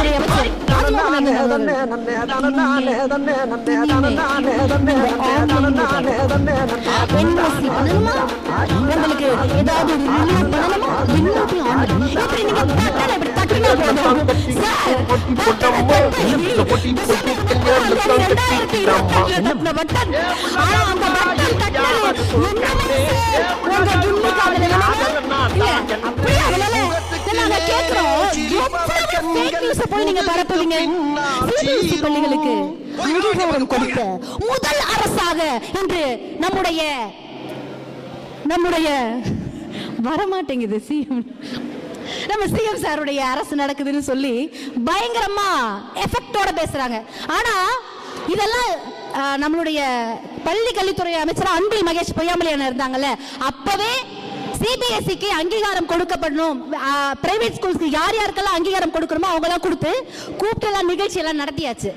கல்வித்துறை அமைச்சர் உங்களுக்கு ஏதாவது பள்ளிகளுக்கு அங்கீகாரம் கொடுத்த முதல் அரசாக இன்று நம்முடைய வரமாட்டேங்குது சிஎம் நம்ம சிஎம் சாருடைய அரசு நடக்குதுன்னு சொல்லி பயங்கரமா எஃபெக்டோட பேசுறாங்க. ஆனா இதெல்லாம் நம்மளுடைய பள்ளி கல்வித்துறை அமைச்சர் அன்பில் மகேஷ் பொய்யாமொழியான இருந்தாங்கல்ல, அப்பவே சிபிஎஸ்சிக்கு அங்கீகாரம் கொடுக்கப்படணும், பிரைவேட் ஸ்கூல்ஸ்க்கு யார் யாருக்கெல்லாம் அங்கீகாரம் கொடுக்கணுமோ அவங்க எல்லாம் கொடுத்து கூப்பிட்டு எல்லாம் நிகழ்ச்சி எல்லாம் நடத்தியாச்சு.